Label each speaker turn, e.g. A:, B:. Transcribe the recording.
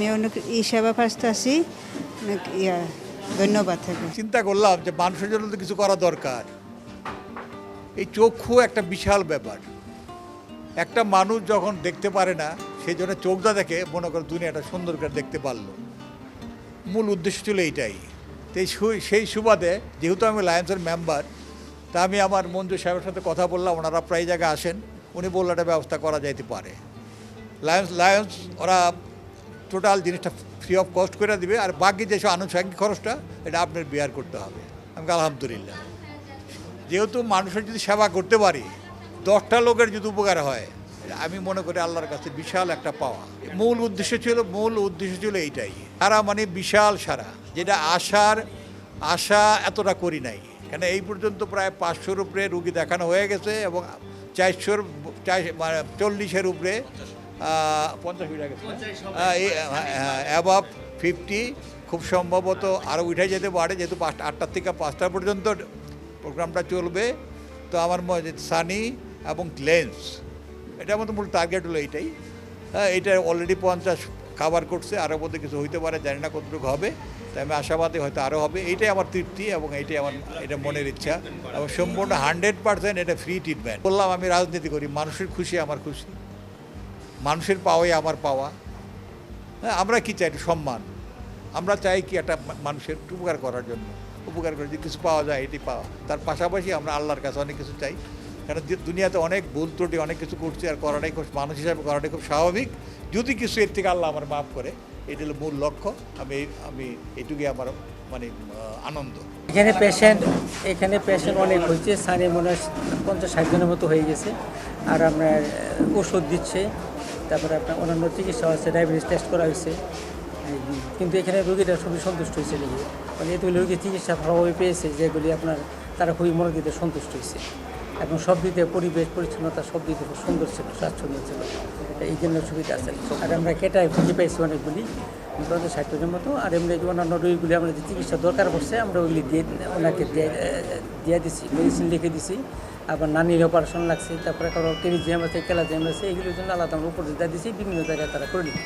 A: আমি অনেক সেবা ফার্স্ট আছি অনেক ধন্যবাদ থাকবে।
B: চিন্তা করলাম যে মানুষের জন্য তো কিছু করা দরকার। এই চক্ষু একটা বিশাল ব্যাপার। একটা মানুষ যখন দেখতে পারে না, সেই জন্য চোখটা দেখে মনে করে দুনিয়াটা সুন্দর করে দেখতে পারলো। মূল উদ্দেশ্য ছিল এইটাই। তো সেই সুবাদে যেহেতু আমি লায়ন্সের মেম্বার, তা আমি আমার মঞ্জু সাহেবের সাথে কথা বললাম, ওনারা প্রায় জায়গায় আসেন, উনি বললো একটা ব্যবস্থা করা যাইতে পারে। লায়ন্স ওরা টোটাল জিনিসটা ফ্রি অফ কস্ট করে দিবে, আর বাকি যেসব আনুষঙ্গিক খরচটা এটা আপনার বিয়ার করতে হবে। আমি আলহামদুলিল্লাহ, যেহেতু মানুষের যদি সেবা করতে পারি, 10টা লোকের যদি উপকার হয়, আমি মনে করি আল্লাহর কাছে বিশাল একটা পাওয়া। মূল উদ্দেশ্য ছিল এইটাই। সারা মানে বিশাল সারা, যেটা আশা এতটা করি নাই। কেন এই পর্যন্ত প্রায় 500-র উপরে রুগী দেখানো হয়ে গেছে এবং 40-এর উপরে 50 হয়ে গেছে, অ্যাবাভ 50 খুব সম্ভবত আরও উঠে যেতে পারে, যেহেতু 8টা থেকে 5টা পর্যন্ত প্রোগ্রামটা চলবে। তো আমার সানি এবং লেন্স, এটা আমাদের মূল টার্গেট হলো এইটাই। এটা অলরেডি 50 কাভার করছে, আরও মধ্যে কিছু হইতে পারে, জানি না কতটুকু হবে। তাই আমি আশাবাদী হয়তো আরও হবে। এইটাই আমার তৃপ্তি এবং এইটাই আমার এটা মনের ইচ্ছা, এবং সম্পূর্ণ 100% এটা ফ্রি ট্রিটমেন্ট। বললাম আমি রাজনীতি করি, মানুষের খুশি আমার খুশি, মানুষের পাওয়াই আমার পাওয়া। হ্যাঁ, আমরা কি চাই? সম্মান। আমরা চাই কি একটা মানুষের উপকার করার জন্য, উপকার করে যদি কিছু পাওয়া যায় এটি পাওয়া। তার পাশাপাশি আমরা আল্লাহর কাছে অনেক কিছু চাই, কারণ দুনিয়াতে অনেক ভুল ত্রুটি অনেক কিছু করছি, আর করাটাই খুব, মানুষ হিসাবে করাটাই খুব স্বাভাবিক। যদি কিছু এর থেকে আল্লাহ আমার মাফ করে, এটি হলো মূল লক্ষ্য। আমি এটুকুই আমার মানে আনন্দ।
C: এখানে পেশেন্ট অনেক হয়েছে, সানি মনে হয় 50-60 জনের মতো হয়ে গেছে। আর আপনার ওষুধ দিচ্ছে, তারপরে আপনার অন্যান্য চিকিৎসা আছে, ডায়াবেটিস টেস্ট করা হয়েছে। কিন্তু এখানে রোগীরা খুবই সন্তুষ্ট হয়েছে, মানে এতগুলি রোগী চিকিৎসা ভালোভাবে পেয়েছে, যেগুলি আপনার তারা খুবই মনোযোগ দিতে সন্তুষ্ট হয়েছে, এবং সব দিতে পরিবেশ পরিচ্ছন্নতা সব দিতে খুব সুন্দর ছিল, স্বাচ্ছন্দ্য ছিল, এই জন্য সুবিধা আছে। আর আমরা কেটায় খুঁজে পাইছি অনেকগুলি 50-60 জনের মতো। আর এমনি অন্যান্য রোগীগুলি আমরা যে চিকিৎসা দরকার পড়ছে, আমরা ওইগুলি ওনাকে দিয়ে দিছি, মেডিসিন লিখে দিছি। আবার নানির অপারেশন লাগছে, তারপরে কারো টেরিজিয়াম আছে, ক্যালাজিয়াম আছে, এগুলোর জন্য আলাদা আমরা উপর দিয়ে দিয়েছি, বিভিন্ন জায়গায় তারা করে নিচ্ছি।